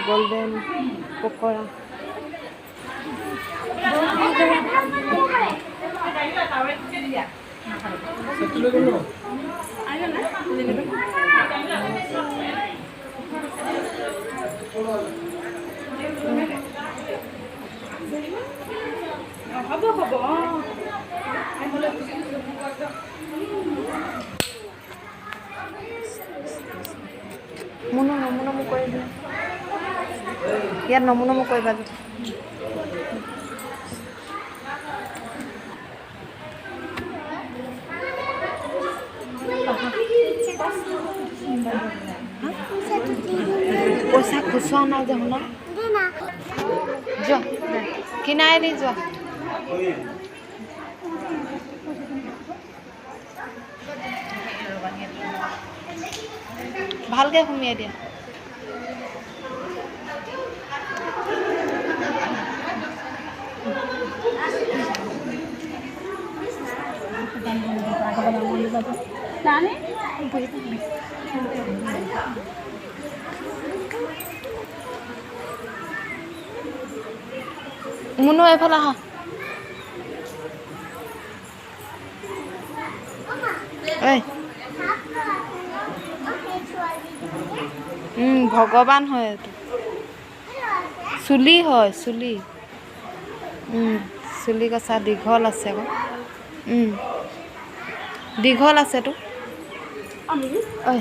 golden pakora নমু কৰি দিয়া ইয়াত নমু কৰিবা পইচা খুচুৰা নাই যে শুনা যোৱা কিনাই দি যোৱা ভালকৈ সুমিয়াই দিয়া মুনু এইফালে আহা এই ভগৱান হয় এইটো চুলি হয় চুলি চুলি কচা দীঘল আছে আকৌ দীঘল আছেতো ঐ